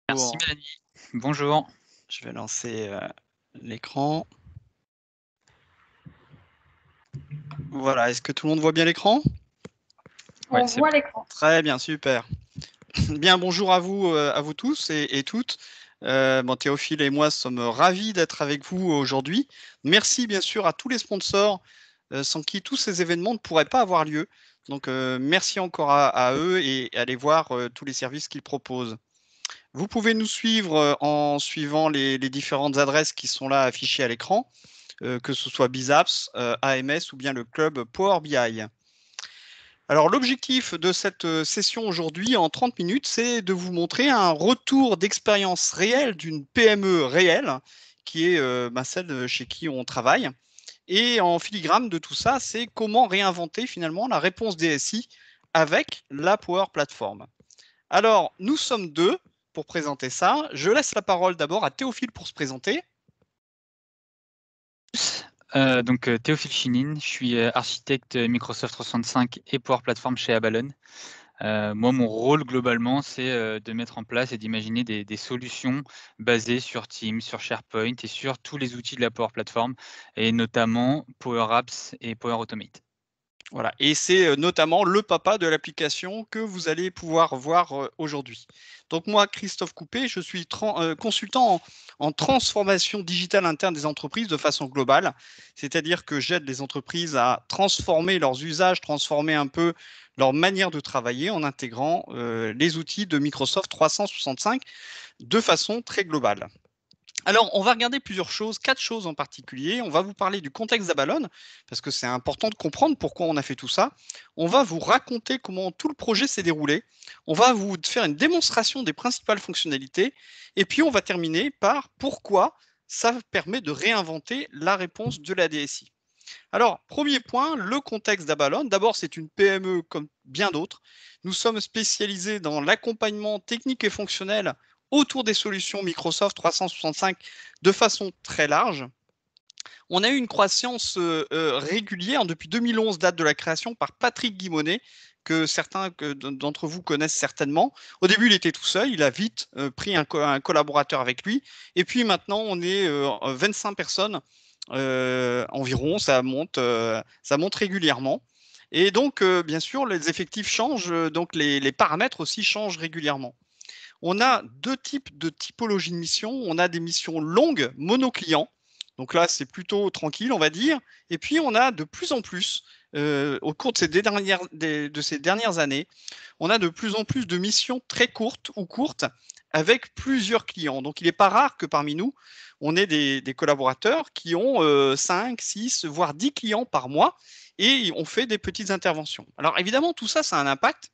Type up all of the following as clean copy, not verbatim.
Merci Bonjour. Mélanie. Bonjour. Je vais lancer l'écran. Voilà, est-ce que tout le monde voit bien l'écran? Ouais, On c'est voit bon. l'écran. Très bien, super. Bien, bonjour à vous tous et toutes. Théophile et moi sommes ravis d'être avec vous aujourd'hui. Merci bien sûr à tous les sponsors sans qui tous ces événements ne pourraient pas avoir lieu. Donc merci encore à eux et allez voir tous les services qu'ils proposent. Vous pouvez nous suivre en suivant les différentes adresses qui sont là affichées à l'écran, que ce soit Bizaps, AMS ou bien le club Power BI. Alors l'objectif de cette session aujourd'hui en 30 minutes, c'est de vous montrer un retour d'expérience réelle d'une PME réelle, qui est celle chez qui on travaille. Et en filigrane de tout ça, c'est comment réinventer finalement la réponse DSI avec la Power Platform. Alors, nous sommes deux pour présenter ça. Je laisse la parole d'abord à Théophile pour se présenter. Théophile Chinine, je suis architecte Microsoft 365 et Power Platform chez Abalone. Moi, mon rôle globalement, c'est de mettre en place et d'imaginer des solutions basées sur Teams, sur SharePoint et sur tous les outils de la Power Platform, et notamment Power Apps et Power Automate. Voilà, et c'est notamment le papa de l'application que vous allez pouvoir voir aujourd'hui. Donc moi, Christophe Coupé, je suis consultant en transformation digitale interne des entreprises de façon globale, c'est-à-dire que j'aide les entreprises à transformer leurs usages, transformer un peu leur manière de travailler en intégrant les outils de Microsoft 365 de façon très globale. Alors, on va regarder plusieurs choses, 4 choses en particulier. On va vous parler du contexte d'Abalone, parce que c'est important de comprendre pourquoi on a fait tout ça. On va vous raconter comment tout le projet s'est déroulé. On va vous faire une démonstration des principales fonctionnalités. Et puis, on va terminer par pourquoi ça permet de réinventer la réponse de la DSI. Alors, premier point, le contexte d'Abalone. D'abord, c'est une PME comme bien d'autres. Nous sommes spécialisés dans l'accompagnement technique et fonctionnel autour des solutions Microsoft 365 de façon très large. On a eu une croissance régulière depuis 2011, date de la création par Patrick Guimonet, que certains d'entre vous connaissent certainement. Au début, il était tout seul, il a vite pris un collaborateur avec lui. Et puis maintenant, on est 25 personnes environ, ça monte régulièrement. Et donc, bien sûr, les effectifs changent, donc les paramètres aussi changent régulièrement. On a deux types de typologies de missions. On a des missions longues, monoclients. Donc là, c'est plutôt tranquille, on va dire. Et puis, on a de plus en plus, au cours de ces dernières années, on a de plus en plus de missions très courtes ou courtes avec plusieurs clients. Donc, il n'est pas rare que parmi nous, on ait des collaborateurs qui ont 5, 6, voire 10 clients par mois et on fait des petites interventions. Alors, évidemment, tout ça, ça a un impact.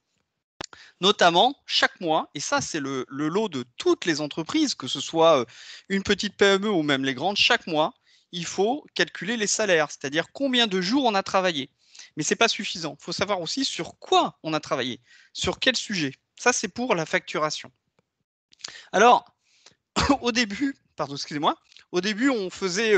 Notamment, chaque mois, et ça c'est le lot de toutes les entreprises, que ce soit une petite PME ou même les grandes, chaque mois, il faut calculer les salaires, c'est-à-dire combien de jours on a travaillé. Mais ce n'est pas suffisant. Il faut savoir aussi sur quoi on a travaillé, sur quel sujet. Ça, c'est pour la facturation. Alors, au début, pardon, excusez-moi, au début, on faisait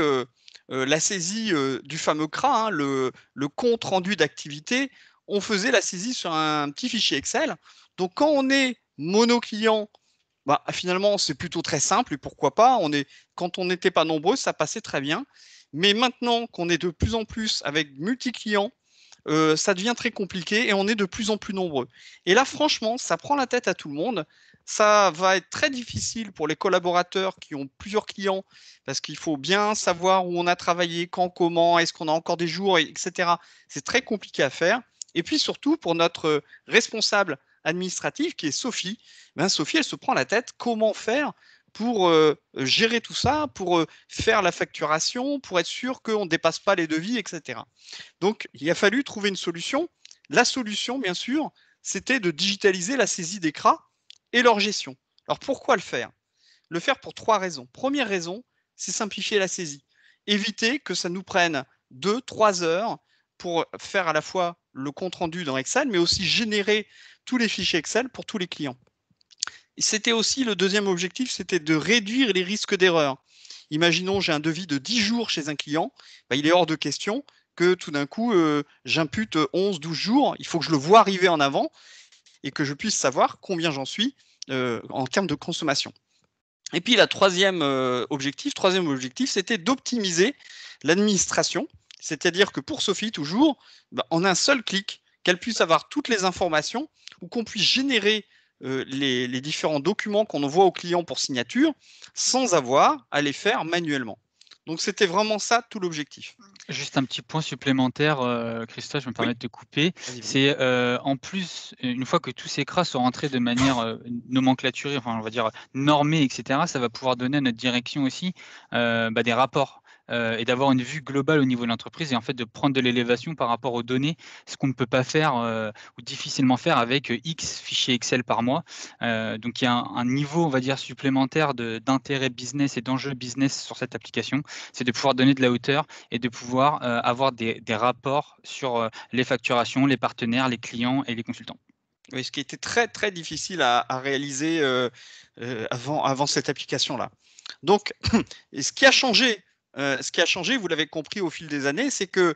la saisie du fameux CRA, hein, le compte rendu d'activité. On faisait la saisie sur un petit fichier Excel. Donc, quand on est mono-client, finalement, c'est plutôt très simple. Et pourquoi pas, quand on n'était pas nombreux, ça passait très bien. Mais maintenant qu'on est de plus en plus avec multi-clients, ça devient très compliqué et on est de plus en plus nombreux. Et là, franchement, ça prend la tête à tout le monde. Ça va être très difficile pour les collaborateurs qui ont plusieurs clients parce qu'il faut bien savoir où on a travaillé, quand, comment, est-ce qu'on a encore des jours, etc. C'est très compliqué à faire. Et puis surtout, pour notre responsable administrative qui est Sophie, Sophie, elle se prend la tête. Comment faire pour gérer tout ça, pour faire la facturation, pour être sûr qu'on ne dépasse pas les devis, etc. Donc, il a fallu trouver une solution. La solution, bien sûr, c'était de digitaliser la saisie des CRA et leur gestion. Alors, pourquoi le faire? Le faire pour 3 raisons. Première raison, c'est simplifier la saisie. Éviter que ça nous prenne 2-3 heures pour faire à la fois le compte-rendu dans Excel, mais aussi générer tous les fichiers Excel pour tous les clients. C'était aussi le deuxième objectif, c'était de réduire les risques d'erreur. Imaginons, j'ai un devis de 10 jours chez un client, il est hors de question que tout d'un coup, j'impute 11-12 jours. Il faut que je le vois arriver en avant et que je puisse savoir combien j'en suis en termes de consommation. Et puis, troisième objectif, c'était d'optimiser l'administration. C'est-à-dire que pour Sophie, toujours, en un seul clic, qu'elle puisse avoir toutes les informations ou qu'on puisse générer les différents documents qu'on envoie aux clients pour signature sans avoir à les faire manuellement. Donc, c'était vraiment ça tout l'objectif. Juste un petit point supplémentaire, Christophe, je me permets de te couper. Vas-y. C'est, en plus, une fois que tous ces CRA sont rentrés de manière, nomenclaturée, enfin, on va dire normée et cetera, ça va pouvoir donner à notre direction aussi, des rapports, et d'avoir une vue globale au niveau de l'entreprise et en fait de prendre de l'élévation par rapport aux données, ce qu'on ne peut pas faire, ou difficilement faire avec, X fichiers Excel par mois. Donc il y a un niveau, on va dire, supplémentaire d'intérêt business et d'enjeux business sur cette application. C'est de pouvoir donner de la hauteur et de pouvoir avoir des rapports sur les facturations, les partenaires, les clients et les consultants. Oui, ce qui était très, très difficile à réaliser avant cette application-là. Donc, et ce qui a changé, vous l'avez compris au fil des années, c'est que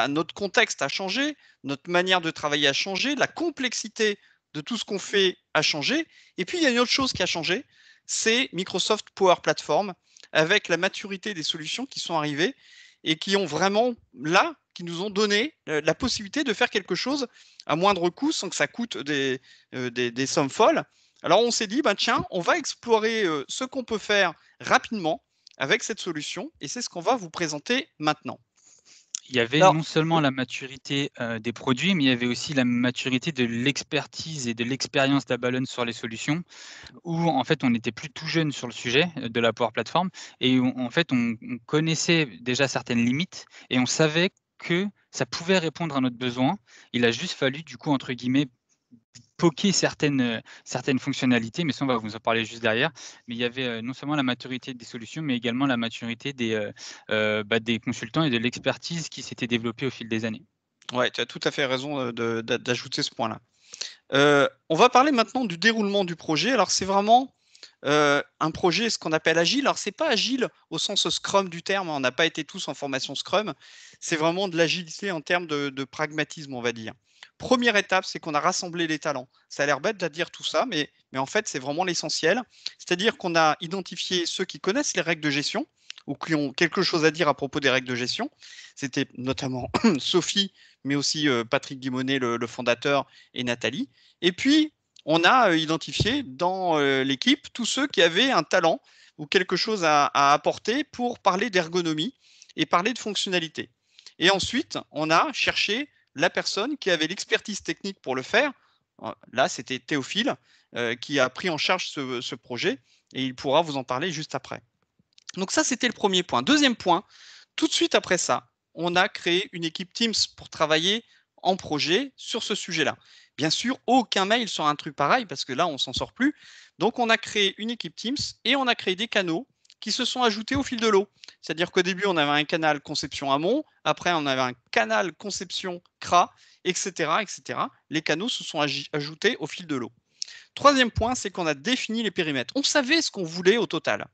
notre contexte a changé, notre manière de travailler a changé, la complexité de tout ce qu'on fait a changé. Et puis, il y a une autre chose qui a changé, c'est Microsoft Power Platform, avec la maturité des solutions qui sont arrivées et qui ont vraiment, là, qui nous ont donné la possibilité de faire quelque chose à moindre coût sans que ça coûte des sommes folles. Alors, on s'est dit, tiens, on va explorer ce qu'on peut faire rapidement avec cette solution et c'est ce qu'on va vous présenter maintenant. Il y avait Alors, non seulement la maturité, des produits, mais il y avait aussi la maturité de l'expertise et de l'expérience d'Abalone sur les solutions, où en fait on était plus tout jeune sur le sujet, de la Power Platform et où en fait on connaissait déjà certaines limites et on savait que ça pouvait répondre à notre besoin. Il a juste fallu du coup entre guillemets poker certaines fonctionnalités, mais ça, on va vous en parler juste derrière. Mais il y avait, non seulement la maturité des solutions, mais également la maturité des consultants et de l'expertise qui s'était développée au fil des années. ouais, tu as tout à fait raison d'ajouter ce point-là. On va parler maintenant du déroulement du projet. Alors, c'est vraiment un projet, ce qu'on appelle agile. Alors, c'est pas agile au sens Scrum du terme, on n'a pas été tous en formation Scrum. C'est vraiment de l'agilité en termes de pragmatisme, on va dire. Première étape, c'est qu'on a rassemblé les talents. Ça a l'air bête de dire tout ça, mais en fait, c'est vraiment l'essentiel. C'est-à-dire qu'on a identifié ceux qui connaissent les règles de gestion ou qui ont quelque chose à dire à propos des règles de gestion. C'était notamment Sophie, mais aussi Patrick Guimonet, le fondateur, et Nathalie. Et puis, on a identifié dans l'équipe tous ceux qui avaient un talent ou quelque chose à apporter pour parler d'ergonomie et parler de fonctionnalité. Et ensuite, on a cherché la personne qui avait l'expertise technique pour le faire. Là, c'était Théophile qui a pris en charge ce projet et il pourra vous en parler juste après. Donc ça, c'était le premier point. Deuxième point, tout de suite après ça, on a créé une équipe Teams pour travailler en projet sur ce sujet-là. Bien sûr, aucun mail sur un truc pareil, parce que là, on s'en sort plus. Donc, on a créé une équipe Teams et on a créé des canaux qui se sont ajoutés au fil de l'eau. C'est-à-dire qu'au début, on avait un canal conception amont, après, on avait un canal conception CRA, etc., etc. Les canaux se sont ajoutés au fil de l'eau. Troisième point, c'est qu'on a défini les périmètres. On savait ce qu'on voulait au total,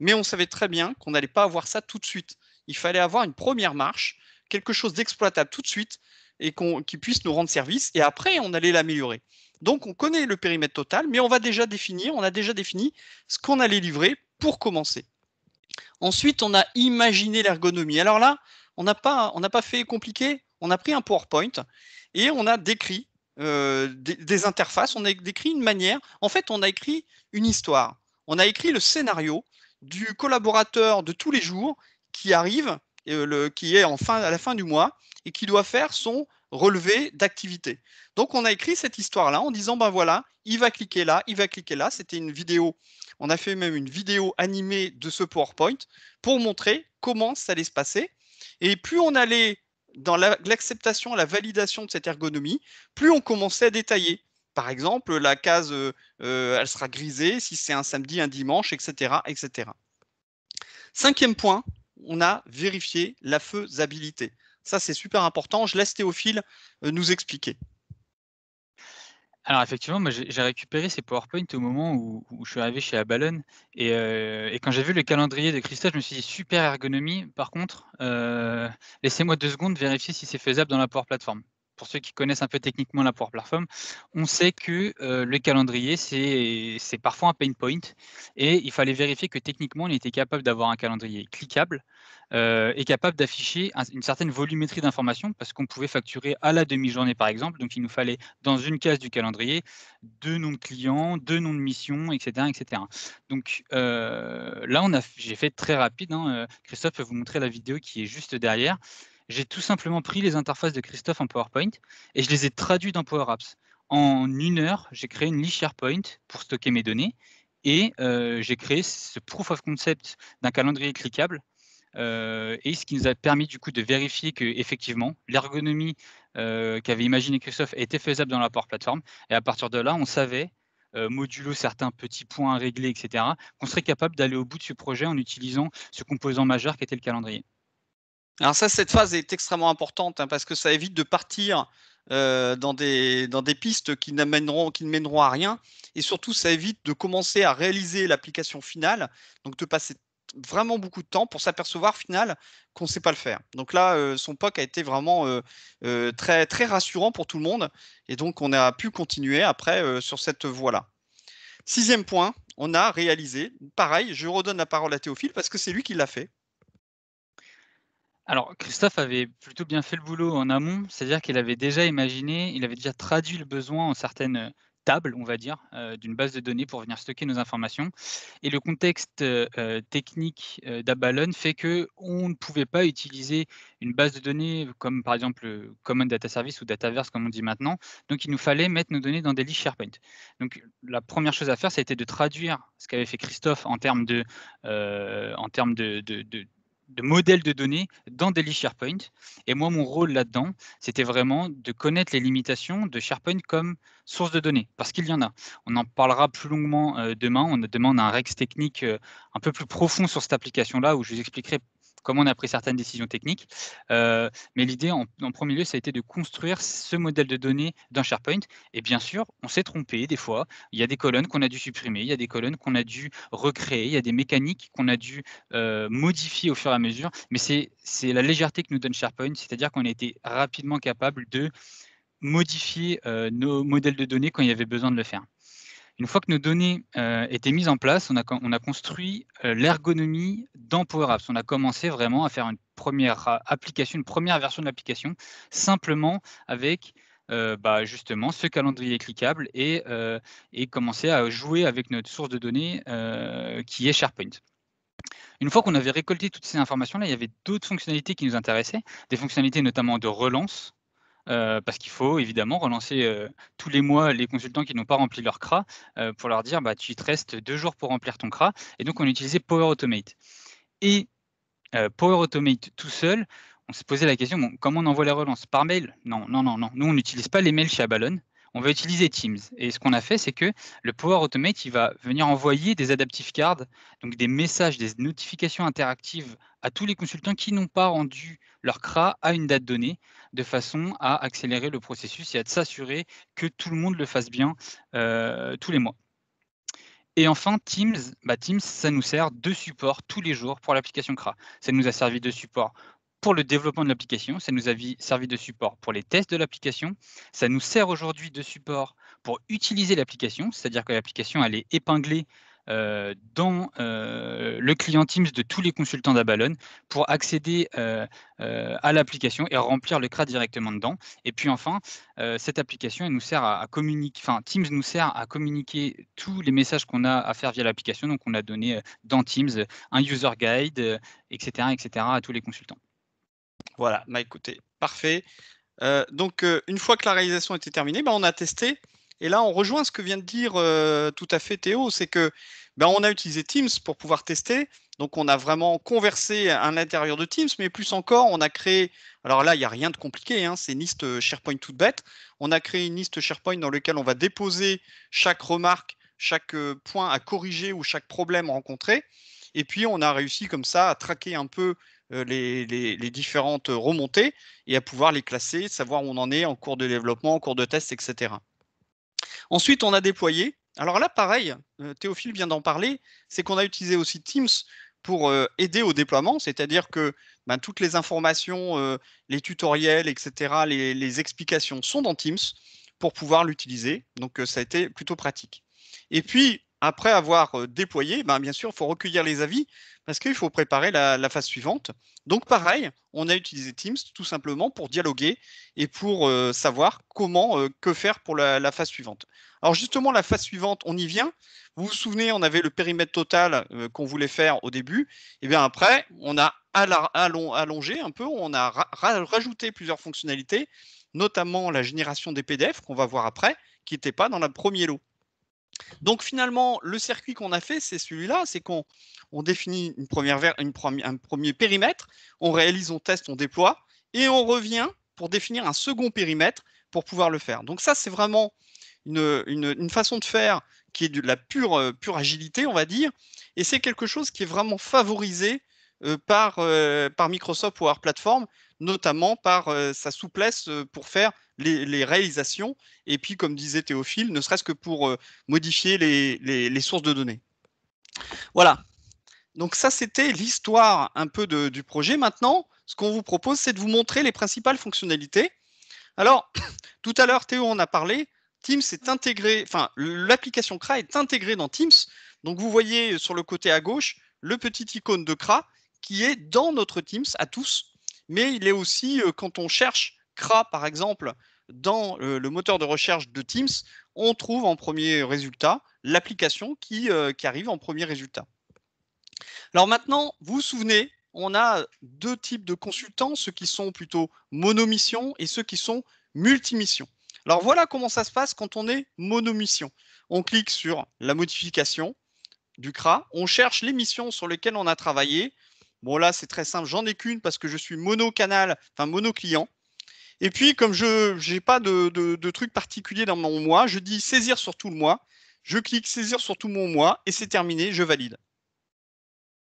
mais on savait très bien qu'on n'allait pas avoir ça tout de suite. Il fallait avoir une première marche, quelque chose d'exploitable tout de suite et qui puisse nous rendre service, et après, on allait l'améliorer. Donc, on connaît le périmètre total, mais on a déjà défini ce qu'on allait livrer pour commencer. Ensuite, on a imaginé l'ergonomie. Alors là, on n'a pas fait compliqué, on a pris un PowerPoint et on a décrit des interfaces, on a décrit une manière. En fait, on a écrit une histoire. On a écrit le scénario du collaborateur de tous les jours qui arrive, qui est à la fin du mois et qui doit faire son relevé d'activité. Donc, on a écrit cette histoire-là en disant, ben voilà, il va cliquer là, il va cliquer là. C'était une vidéo. On a fait même une vidéo animée de ce PowerPoint pour montrer comment ça allait se passer. Et plus on allait dans l'acceptation, la validation de cette ergonomie, plus on commençait à détailler. Par exemple, la case, elle sera grisée si c'est un samedi, un dimanche, etc., etc. Cinquième point, on a vérifié la faisabilité. Ça, c'est super important. Je laisse Théophile nous expliquer. Alors effectivement, moi j'ai récupéré ces PowerPoint au moment où je suis arrivé chez Abalone et quand j'ai vu le calendrier de Christophe, je me suis dit: «Super ergonomie, par contre, laissez-moi 2 secondes vérifier si c'est faisable dans la Power Platform». pour ceux qui connaissent un peu techniquement la Power Platform, on sait que le calendrier, c'est parfois un pain point et il fallait vérifier que techniquement, on était capable d'avoir un calendrier cliquable et capable d'afficher une certaine volumétrie d'informations parce qu'on pouvait facturer à la demi-journée, par exemple. Donc, il nous fallait, dans une case du calendrier, 2 noms de clients, 2 noms de missions, et cetera, et cetera. Donc, là, j'ai fait très rapide, hein, Christophe peut vous montrer la vidéo qui est juste derrière. J'ai tout simplement pris les interfaces de Christophe en PowerPoint et je les ai traduites dans Power Apps. En 1 heure, j'ai créé une liste SharePoint pour stocker mes données et j'ai créé ce proof of concept d'un calendrier cliquable et ce qui nous a permis du coup de vérifier qu'effectivement l'ergonomie qu'avait imaginé Christophe était faisable dans la Power Platform et à partir de là, on savait, modulo certains petits points à régler et cetera, qu'on serait capable d'aller au bout de ce projet en utilisant ce composant majeur qui était le calendrier. Alors ça, cette phase est extrêmement importante, hein, parce que ça évite de partir dans des pistes qui ne mèneront à rien. Et surtout, ça évite de commencer à réaliser l'application finale, donc de passer vraiment beaucoup de temps pour s'apercevoir final qu'on ne sait pas le faire. Donc là, son POC a été vraiment très, très rassurant pour tout le monde. Et donc, on a pu continuer après sur cette voie-là. 6e point, on a réalisé. Pareil, je redonne la parole à Théophile parce que c'est lui qui l'a fait. Alors, Christophe avait plutôt bien fait le boulot en amont, c'est-à-dire qu'il avait déjà imaginé, il avait déjà traduit le besoin en certaines tables, on va dire, d'une base de données pour venir stocker nos informations. Et le contexte technique d'Abalone fait qu'on ne pouvait pas utiliser une base de données comme par exemple Common Data Service ou Dataverse comme on dit maintenant. Donc, il nous fallait mettre nos données dans des listes SharePoint. Donc, la première chose à faire, ça a été de traduire ce qu'avait fait Christophe en termes de modèles de données dans des listes SharePoint. Et moi, mon rôle là-dedans, c'était vraiment de connaître les limitations de SharePoint comme source de données, parce qu'il y en a. On en parlera plus longuement demain. Demain, on a un Rex technique un peu plus profond sur cette application-là, où je vous expliquerai comment on a pris certaines décisions techniques. Mais l'idée, en premier lieu, ça a été de construire ce modèle de données dans SharePoint. Et bien sûr, on s'est trompé des fois. Il y a des colonnes qu'on a dû supprimer, il y a des colonnes qu'on a dû recréer, il y a des mécaniques qu'on a dû modifier au fur et à mesure. Mais c'est la légèreté que nous donne SharePoint, c'est-à-dire qu'on a été rapidement capable de modifier nos modèles de données quand il y avait besoin de le faire. Une fois que nos données étaient mises en place, on a construit l'ergonomie dans Power Apps. On a commencé vraiment à faire une première application, une première version de l'application, simplement avec justement ce calendrier cliquable et commencer à jouer avec notre source de données qui est SharePoint. Une fois qu'on avait récolté toutes ces informations-là, il y avait d'autres fonctionnalités qui nous intéressaient, des fonctionnalités notamment de relance, parce qu'il faut évidemment relancer tous les mois les consultants qui n'ont pas rempli leur CRA pour leur dire bah, tu te restes 2 jours pour remplir ton CRA. Et donc, on utilisait Power Automate. Et Power Automate tout seul, on s'est posé la question bon, comment on envoie les relances? Par mail? Non, non, non, non. Nous, on n'utilise pas les mails chez Abalone. On va utiliser Teams. Et ce qu'on a fait, c'est que le Power Automate, il va venir envoyer des adaptive cards, donc des messages, des notifications interactives à tous les consultants qui n'ont pas rendu leur CRA à une date donnée, de façon à accélérer le processus et à s'assurer que tout le monde le fasse bien tous les mois. Et enfin, Teams, Teams, ça nous sert de support tous les jours pour l'application CRA. Ça nous a servi de support pour le développement de l'application, ça nous a servi de support pour les tests de l'application, ça nous sert aujourd'hui de support pour utiliser l'application, c'est-à-dire que l'application, elle est épinglée dans le client Teams de tous les consultants d'Abalone pour accéder à l'application et remplir le CRA directement dedans. Et puis enfin, cette application, elle nous sert à communiquer, enfin Teams nous sert à communiquer tous les messages qu'on a à faire via l'application. Donc on a donné dans Teams un user guide, etc., etc. à tous les consultants. Voilà, écoutez, parfait. Donc, une fois que la réalisation était terminée, on a testé. Et là, on rejoint ce que vient de dire tout à fait Théo, c'est que on a utilisé Teams pour pouvoir tester. Donc, on a vraiment conversé à l'intérieur de Teams, mais plus encore, on a créé. Alors là, il n'y a rien de compliqué, hein, c'est une liste SharePoint toute bête. On a créé une liste SharePoint dans laquelle on va déposer chaque remarque, chaque point à corriger ou chaque problème rencontré. Et puis, on a réussi comme ça à traquer un peu les différentes remontées et à pouvoir les classer, savoir où on en est en cours de développement, en cours de test, etc. Ensuite, on a déployé. Alors là, pareil, Théophile vient d'en parler, c'est qu'on a utilisé aussi Teams pour aider au déploiement, c'est-à-dire que ben, toutes les informations, les tutoriels, etc., les explications sont dans Teams pour pouvoir l'utiliser. Donc, ça a été plutôt pratique. Et puis, après avoir déployé, ben, bien sûr, il faut recueillir les avis parce qu'il faut préparer la phase suivante. Donc, pareil, on a utilisé Teams tout simplement pour dialoguer et pour savoir que faire pour la phase suivante. Alors, justement, la phase suivante, on y vient. Vous vous souvenez, on avait le périmètre total qu'on voulait faire au début. Et bien après, on a allongé un peu, on a rajouté plusieurs fonctionnalités, notamment la génération des PDF qu'on va voir après, qui n'était pas dans le premier lot. Donc finalement, le circuit qu'on a fait, c'est celui-là, c'est qu'on définit un premier périmètre, on réalise, on teste, on déploie, et on revient pour définir un second périmètre pour pouvoir le faire. Donc ça, c'est vraiment une façon de faire qui est de la pure agilité, on va dire, et c'est quelque chose qui est vraiment favorisé par Microsoft Power Platform, notamment par sa souplesse pour faire les réalisations, et puis comme disait Théophile, ne serait-ce que pour modifier les sources de données. Voilà, donc ça c'était l'histoire un peu du projet. Maintenant, ce qu'on vous propose, c'est de vous montrer les principales fonctionnalités. Alors, tout à l'heure, Théo en a parlé, Teams est intégré, enfin, l'application CRA est intégrée dans Teams. Donc, vous voyez sur le côté à gauche le petit icône de CRA qui est dans notre Teams à tous. Mais il est aussi, quand on cherche CRA, par exemple, dans le moteur de recherche de Teams, on trouve en premier résultat l'application qui arrive en premier résultat. Alors maintenant, vous vous souvenez, on a deux types de consultants, ceux qui sont plutôt monomission et ceux qui sont multimission. Alors voilà comment ça se passe quand on est monomission. On clique sur la modification du CRA, on cherche les missions sur lesquelles on a travaillé. Bon là, c'est très simple, j'en ai qu'une parce que je suis mono-canal, enfin mono-client. Et puis, comme je n'ai pas de truc particulier dans mon mois, je dis saisir sur tout le mois. Je clique saisir sur tout mon mois et c'est terminé, je valide.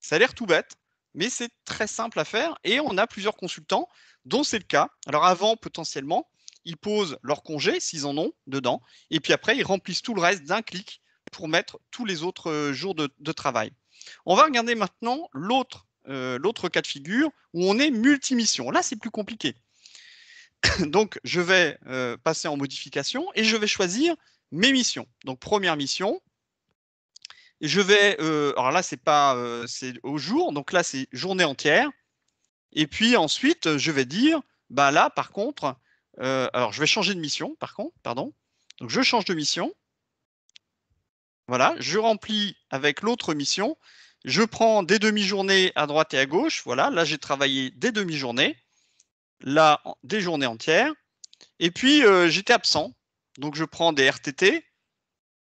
Ça a l'air tout bête, mais c'est très simple à faire et on a plusieurs consultants dont c'est le cas. Alors avant, potentiellement, ils posent leur congé, s'ils en ont, dedans, et puis après, ils remplissent tout le reste d'un clic pour mettre tous les autres jours de travail. On va regarder maintenant l'autre cas de figure où on est multimission. Là, c'est plus compliqué. Donc, je vais passer en modification et je vais choisir mes missions. Donc, première mission, je vais, alors là, c'est au jour, donc là, c'est journée entière. Et puis ensuite, je vais dire, bah là, par contre, alors je vais changer de mission, par contre, pardon. Donc je change de mission. Voilà, je remplis avec l'autre mission. Je prends des demi-journées à droite et à gauche. Voilà, là, j'ai travaillé des demi-journées. Là, des journées entières. Et puis, j'étais absent. Donc, je prends des RTT.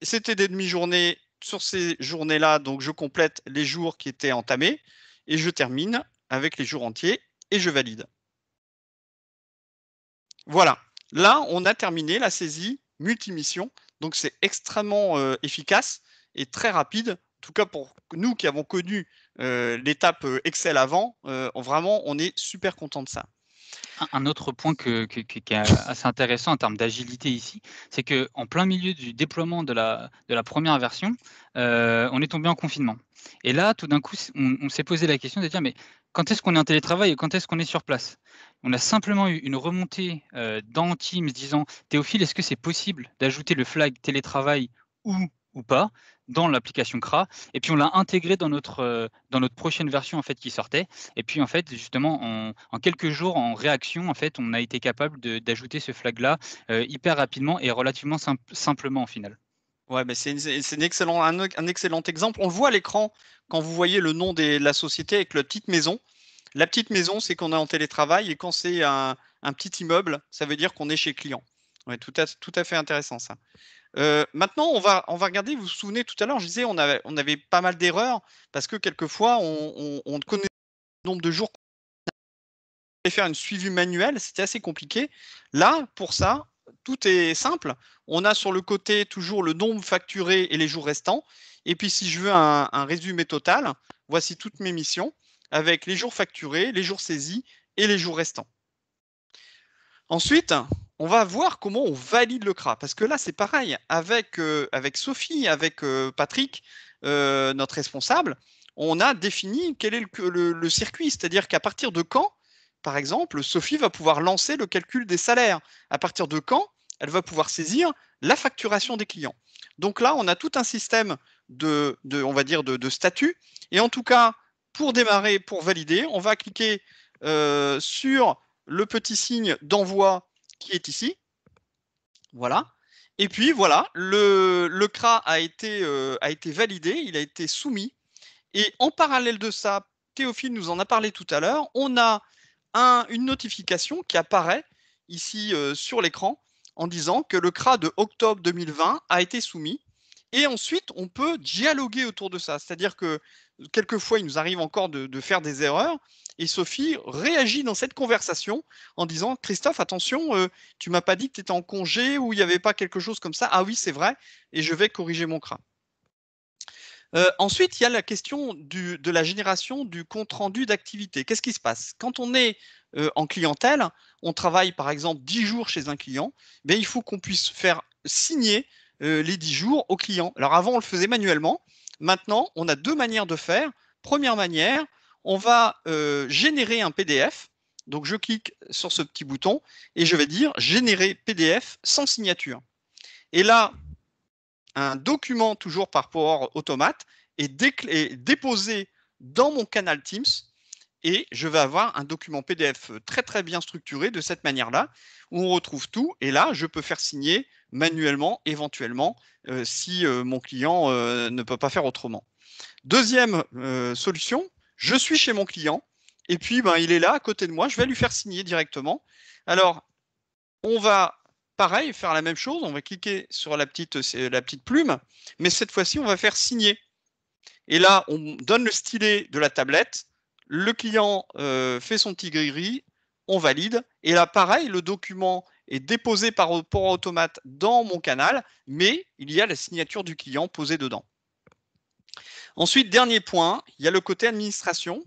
C'était des demi-journées sur ces journées-là, donc je complète les jours qui étaient entamés et je termine avec les jours entiers et je valide. Voilà, là on a terminé la saisie multimission, donc c'est extrêmement efficace et très rapide. En tout cas pour nous qui avons connu l'étape Excel avant, vraiment on est super content de ça. Un autre point qui est assez intéressant en termes d'agilité ici, c'est qu'en plein milieu du déploiement de la première version, on est tombé en confinement. Et là, tout d'un coup, on s'est posé la question de dire, mais quand est-ce qu'on est en télétravail et quand est-ce qu'on est sur place? On a simplement eu une remontée dans Teams disant, Théophile, est-ce que c'est possible d'ajouter le flag télétravail ou pas dans l'application CRA? Et puis on l'a intégré dans notre prochaine version en fait qui sortait. Et puis en fait, justement, en quelques jours, en réaction, en fait, on a été capable d'ajouter ce flag-là hyper rapidement et relativement simplement au final. Ouais, mais c'est un excellent exemple. On le voit à l'écran quand vous voyez le nom de la société avec la petite maison. La petite maison, c'est qu'on est en télétravail et quand c'est un petit immeuble, ça veut dire qu'on est chez client. Ouais, tout à fait intéressant ça. Maintenant, on va regarder, vous vous souvenez tout à l'heure, je disais, on avait pas mal d'erreurs parce que quelquefois, on connaît le nombre de jours qu'on allait faire une suivi manuelle, c'était assez compliqué. Là, pour ça, tout est simple. On a sur le côté toujours le nombre facturé et les jours restants. Et puis, si je veux un résumé total, voici toutes mes missions avec les jours facturés, les jours saisis et les jours restants. Ensuite, on va voir comment on valide le CRA. Parce que là, c'est pareil. Avec Sophie, avec Patrick, notre responsable, on a défini quel est le circuit, c'est-à-dire qu'à partir de quand, par exemple, Sophie va pouvoir lancer le calcul des salaires. À partir de quand, elle va pouvoir saisir la facturation des clients. Donc là, on a tout un système on va dire de statut. Et en tout cas, pour démarrer, pour valider, on va cliquer sur le petit signe d'envoi qui est ici. Voilà. Et puis voilà, le CRA a été validé, il a été soumis. Et en parallèle de ça, Théophile nous en a parlé tout à l'heure, on a une notification qui apparaît ici sur l'écran en disant que le CRA de octobre 2020 a été soumis. Et ensuite, on peut dialoguer autour de ça. C'est-à-dire que quelquefois, il nous arrive encore de faire des erreurs. Et Sophie réagit dans cette conversation en disant « Christophe, attention, tu m'as pas dit que tu étais en congé ou il n'y avait pas quelque chose comme ça. Ah oui, c'est vrai, et je vais corriger mon CRA. » Ensuite, il y a la question de la génération du compte-rendu d'activité. Qu'est-ce qui se passe? Quand on est en clientèle, on travaille par exemple 10 jours chez un client, il faut qu'on puisse faire signer les 10 jours au client. Alors avant, on le faisait manuellement. Maintenant, on a deux manières de faire. Première manière, on va générer un PDF. Donc, je clique sur ce petit bouton et je vais dire « Générer PDF sans signature ». Et là, un document toujours par Power Automate est déposé dans mon canal Teams et je vais avoir un document PDF très très bien structuré de cette manière-là où on retrouve tout et là je peux faire signer manuellement éventuellement si mon client ne peut pas faire autrement. Deuxième solution, je suis chez mon client et puis il est là à côté de moi, je vais lui faire signer directement. Alors on va pareil, faire la même chose, on va cliquer sur la petite plume, mais cette fois-ci, on va faire signer. Et là, on donne le stylet de la tablette, le client fait son petit gris-gris, on valide, et là, pareil, le document est déposé par Power Automate dans mon canal, mais il y a la signature du client posée dedans. Ensuite, dernier point, il y a le côté administration.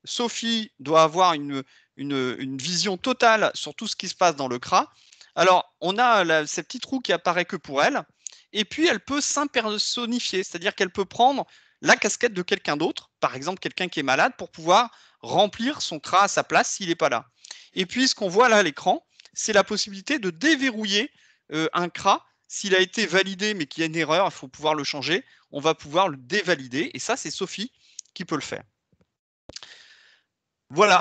Sophie doit avoir une vision totale sur tout ce qui se passe dans le CRA. Alors, on a cette petite roue qui apparaît que pour elle, et puis elle peut s'impersonnifier, c'est-à-dire qu'elle peut prendre la casquette de quelqu'un d'autre, par exemple quelqu'un qui est malade, pour pouvoir remplir son CRA à sa place s'il n'est pas là. Et puis, ce qu'on voit là à l'écran, c'est la possibilité de déverrouiller un CRA. S'il a été validé mais qu'il y a une erreur, il faut pouvoir le changer, on va pouvoir le dévalider, et ça, c'est Sophie qui peut le faire. Voilà,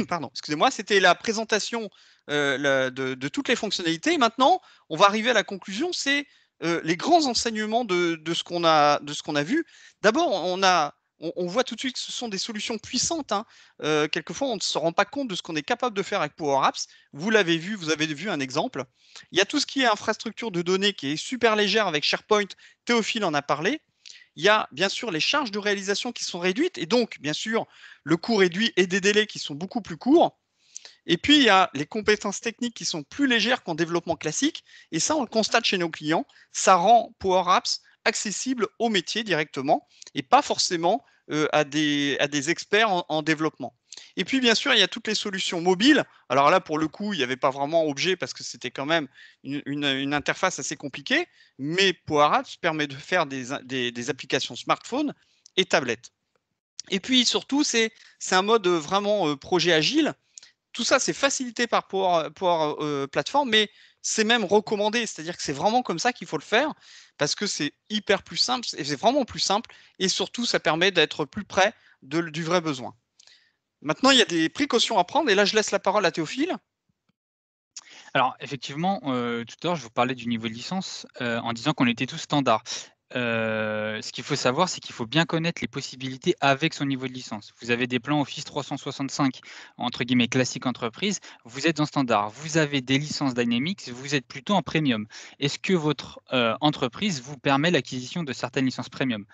pardon, excusez-moi, c'était la présentation de toutes les fonctionnalités. Maintenant, on va arriver à la conclusion, c'est les grands enseignements de ce qu'on a vu. D'abord, on voit tout de suite que ce sont des solutions puissantes. Hein. Quelquefois, on ne se rend pas compte de ce qu'on est capable de faire avec Power Apps. Vous l'avez vu, vous avez vu un exemple. Il y a tout ce qui est infrastructure de données qui est super légère avec SharePoint. Théophile en a parlé. Il y a bien sûr les charges de réalisation qui sont réduites et donc, bien sûr, le coût réduit et des délais qui sont beaucoup plus courts. Et puis, il y a les compétences techniques qui sont plus légères qu'en développement classique. Et ça, on le constate chez nos clients. Ça rend Power Apps accessible au métier directement et pas forcément à des experts en développement. Et puis, bien sûr, il y a toutes les solutions mobiles. Alors là, pour le coup, il n'y avait pas vraiment objet parce que c'était quand même une interface assez compliquée. Mais Power Apps permet de faire des applications smartphone et tablettes. Et puis, surtout, c'est un mode vraiment projet agile. Tout ça, c'est facilité par Power Platform, mais c'est même recommandé. C'est-à-dire que c'est vraiment comme ça qu'il faut le faire parce que c'est hyper plus simple et c'est vraiment plus simple. Et surtout, ça permet d'être plus près du vrai besoin. Maintenant, il y a des précautions à prendre et là, je laisse la parole à Théophile. Alors effectivement, tout à l'heure, je vous parlais du niveau de licence, en disant qu'on était tous standards. Ce qu'il faut savoir, c'est qu'il faut bien connaître les possibilités avec son niveau de licence. Vous avez des plans Office 365, entre guillemets, classique entreprise, vous êtes en standard. Vous avez des licences Dynamics, vous êtes plutôt en premium. Est-ce que votre entreprise vous permet l'acquisition de certaines licences premium?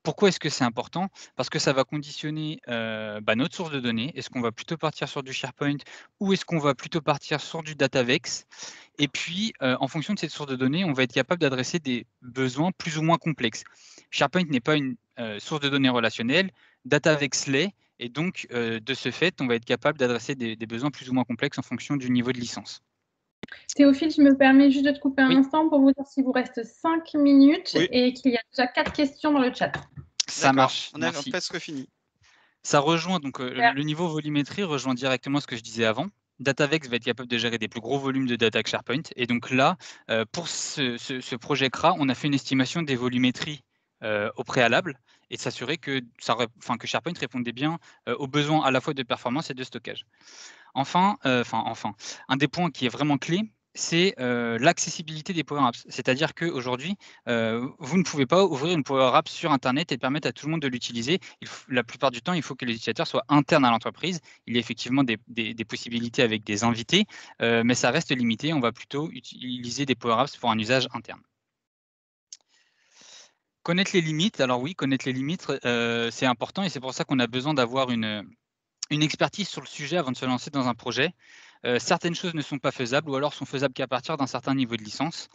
Pourquoi est-ce que c'est important? Parce que ça va conditionner notre source de données. Est-ce qu'on va plutôt partir sur du SharePoint ou est-ce qu'on va plutôt partir sur du Datavex? Et puis, en fonction de cette source de données, on va être capable d'adresser des besoins plus ou moins complexes. SharePoint n'est pas une source de données relationnelle, Datavex l'est, et donc de ce fait, on va être capable d'adresser des besoins plus ou moins complexes en fonction du niveau de licence. Théophile, je me permets juste de te couper un Oui. instant pour vous dire qu'il vous reste 5 minutes Oui. et qu'il y a déjà 4 questions dans le chat. Ça marche, on a merci. presque fini. Ça rejoint donc le niveau volumétrie rejoint directement ce que je disais avant. Datavex va être capable de gérer des plus gros volumes de data que SharePoint. Et donc là, pour ce projet CRA, on a fait une estimation des volumétries au préalable et de s'assurer que SharePoint répondait bien aux besoins à la fois de performance et de stockage. Enfin, un des points qui est vraiment clé, c'est l'accessibilité des Power Apps. C'est-à-dire qu'aujourd'hui, vous ne pouvez pas ouvrir une Power App sur Internet et permettre à tout le monde de l'utiliser. La plupart du temps, il faut que les utilisateurs soient internes à l'entreprise. Il y a effectivement des possibilités avec des invités, mais ça reste limité. On va plutôt utiliser des Power Apps pour un usage interne. Connaître les limites, alors oui, connaître les limites, c'est important et c'est pour ça qu'on a besoin d'avoir une expertise sur le sujet avant de se lancer dans un projet. Certaines choses ne sont pas faisables ou alors sont faisables qu'à partir d'un certain niveau de licence.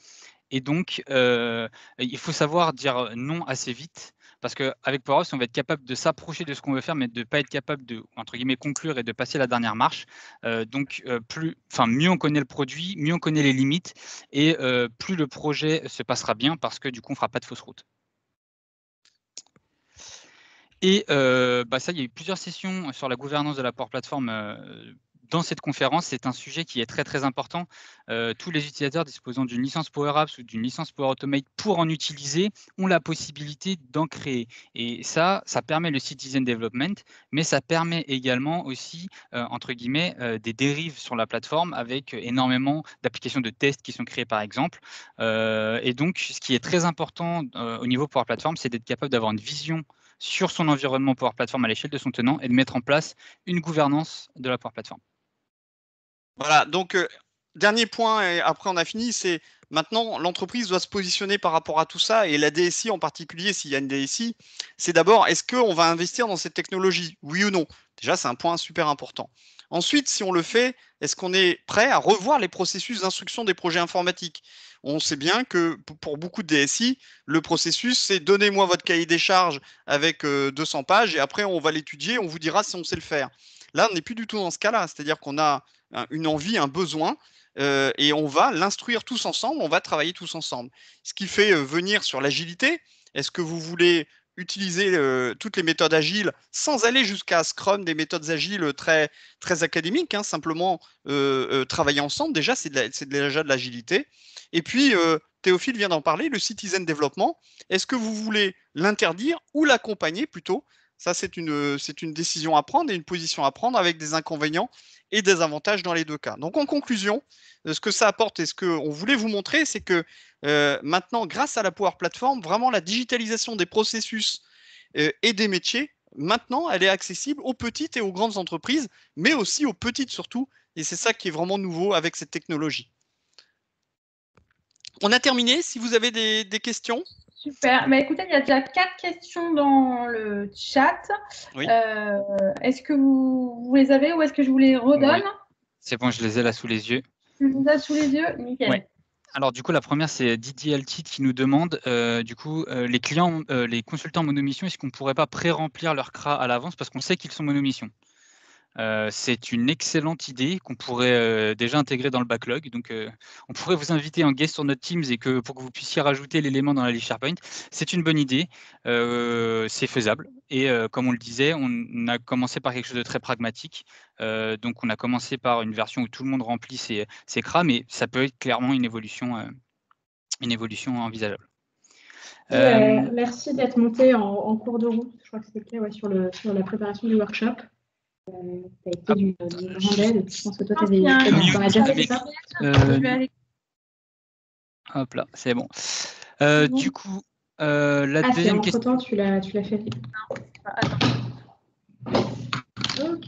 Et donc, il faut savoir dire non assez vite parce qu'avec Power Apps, on va être capable de s'approcher de ce qu'on veut faire, mais de ne pas être capable de, entre guillemets, conclure et de passer la dernière marche. Mieux on connaît le produit, mieux on connaît les limites et plus le projet se passera bien parce que du coup, on ne fera pas de fausse route. Et ça, il y a eu plusieurs sessions sur la gouvernance de la Power Platform dans cette conférence. C'est un sujet qui est très, très important. Tous les utilisateurs disposant d'une licence Power Apps ou d'une licence Power Automate pour en utiliser ont la possibilité d'en créer. Et ça permet le citizen development, mais ça permet également aussi, entre guillemets, des dérives sur la plateforme avec énormément d'applications de tests qui sont créées, par exemple. Et donc, ce qui est très important au niveau Power Platform, c'est d'être capable d'avoir une vision sur son environnement Power Platform à l'échelle de son tenant et de mettre en place une gouvernance de la Power Platform. Voilà, donc dernier point, et après on a fini, c'est maintenant l'entreprise doit se positionner par rapport à tout ça, et la DSI en particulier, s'il y a une DSI, c'est d'abord, est-ce qu'on va investir dans cette technologie, oui ou non? Déjà, c'est un point super important. Ensuite, si on le fait, est-ce qu'on est prêt à revoir les processus d'instruction des projets informatiques? On sait bien que pour beaucoup de DSI, le processus, c'est donnez-moi votre cahier des charges avec 200 pages, et après on va l'étudier, on vous dira si on sait le faire. Là, on n'est plus du tout dans ce cas-là, c'est-à-dire qu'on a une envie, un besoin, et on va l'instruire tous ensemble, on va travailler tous ensemble. Ce qui fait venir sur l'agilité, est-ce que vous voulez utiliser toutes les méthodes agiles sans aller jusqu'à Scrum, des méthodes agiles très, très académiques, hein, simplement travailler ensemble, déjà c'est déjà de l'agilité. Et puis, Théophile vient d'en parler, le citizen development, est-ce que vous voulez l'interdire ou l'accompagner plutôt? Ça, c'est une décision à prendre et une position à prendre avec des inconvénients et des avantages dans les deux cas. Donc, en conclusion, ce que ça apporte et ce qu'on voulait vous montrer, c'est que maintenant, grâce à la Power Platform, vraiment la digitalisation des processus et des métiers, maintenant, elle est accessible aux petites et aux grandes entreprises, mais aussi aux petites surtout. Et c'est ça qui est vraiment nouveau avec cette technologie. On a terminé. Si vous avez des questions. Super. Bah, écoutez, il y a déjà 4 questions dans le chat. Oui. Est-ce que vous les avez ou est-ce que je vous les redonne? Oui. C'est bon, je les ai là sous les yeux. Tu les as sous les yeux? Nickel. Ouais. Alors du coup, la première, c'est Didier Altit qui nous demande, les clients, les consultants monomission, est-ce qu'on ne pourrait pas pré-remplir leur CRA à l'avance parce qu'on sait qu'ils sont monomission? C'est une excellente idée qu'on pourrait déjà intégrer dans le backlog. Donc, on pourrait vous inviter en guest sur notre Teams et pour que vous puissiez rajouter l'élément dans la liste SharePoint. C'est une bonne idée, c'est faisable. Et comme on le disait, on a commencé par quelque chose de très pragmatique. Donc, on a commencé par une version où tout le monde remplit ses CRA, mais ça peut être clairement une évolution envisageable. Merci d'être monté en cours de route. Je crois que c'était sur la préparation du workshop. Tu as été d'une grande aide. Je pense que toi, tu en as déjà fait, c'est ça? Hop là, c'est bon. Du coup, la deuxième question. Entre-temps, tu l'as fait. Non, attends. Ok.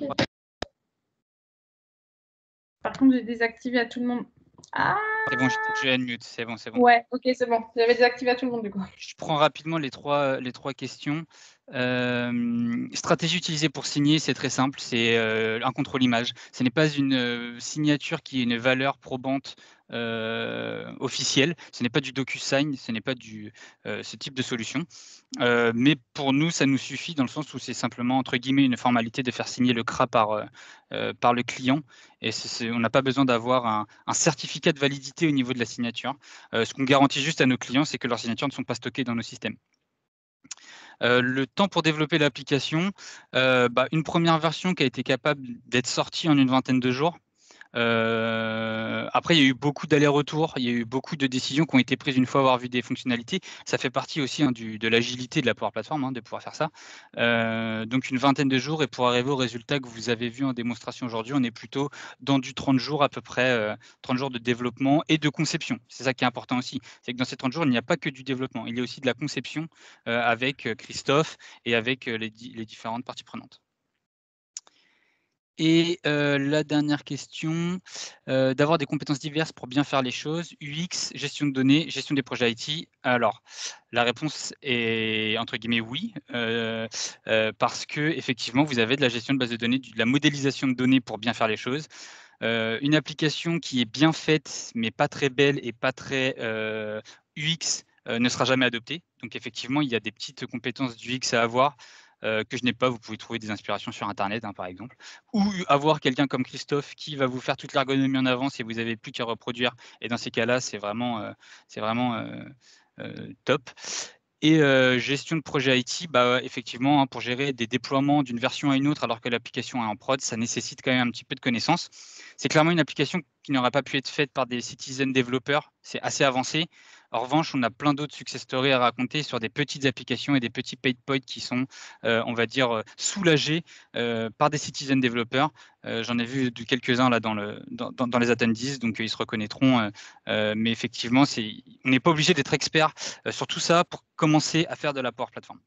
Par contre, j'ai désactivé à tout le monde. Ah! C'est bon, je unmute, c'est bon. Ouais, ok, c'est bon. J'avais désactivé à tout le monde du coup. Je prends rapidement les trois questions. Stratégie utilisée pour signer, c'est très simple, c'est un contrôle image. Ce n'est pas une signature qui ait une valeur probante officielle. Ce n'est pas du DocuSign, ce n'est pas ce type de solution. Mais pour nous, ça nous suffit dans le sens où c'est simplement, entre guillemets, une formalité de faire signer le CRA par le client. Et on n'a pas besoin d'avoir un certificat de validité au niveau de la signature. Ce qu'on garantit juste à nos clients, c'est que leurs signatures ne sont pas stockées dans nos systèmes. Le temps pour développer l'application, une première version qui a été capable d'être sortie en une vingtaine de jours. Après, il y a eu beaucoup d'allers-retours, il y a eu beaucoup de décisions qui ont été prises une fois avoir vu des fonctionnalités. Ça fait partie aussi de l'agilité de la Power Platform, de pouvoir faire ça. Donc une vingtaine de jours, et pour arriver au résultat que vous avez vu en démonstration aujourd'hui, on est plutôt dans du 30 jours à peu près, 30 jours de développement et de conception. C'est ça qui est important aussi, c'est que dans ces 30 jours, il n'y a pas que du développement, il y a aussi de la conception avec Christophe et avec les différentes parties prenantes. Et la dernière question, d'avoir des compétences diverses pour bien faire les choses, UX, gestion de données, gestion des projets IT. Alors, la réponse est entre guillemets oui, parce que effectivement, vous avez de la gestion de base de données, de la modélisation de données pour bien faire les choses. Une application qui est bien faite, mais pas très belle et pas très UX, ne sera jamais adoptée. Donc effectivement, il y a des petites compétences d'UX à avoir. Que je n'ai pas, vous pouvez trouver des inspirations sur Internet, par exemple, ou avoir quelqu'un comme Christophe qui va vous faire toute l'ergonomie en avance et vous n'avez plus qu'à reproduire. Et dans ces cas-là, c'est vraiment top. Et gestion de projet IT, effectivement, pour gérer des déploiements d'une version à une autre alors que l'application est en prod, ça nécessite quand même un petit peu de connaissances. C'est clairement une application qui n'aurait pas pu être faite par des citizen développeurs, c'est assez avancé. En revanche, on a plein d'autres success stories à raconter sur des petites applications et des petits pain points qui sont, on va dire, soulagés par des citizen développeurs. J'en ai vu quelques-uns là dans les attendees, donc ils se reconnaîtront. Mais effectivement, on n'est pas obligé d'être expert sur tout ça pour commencer à faire de la Power Platform.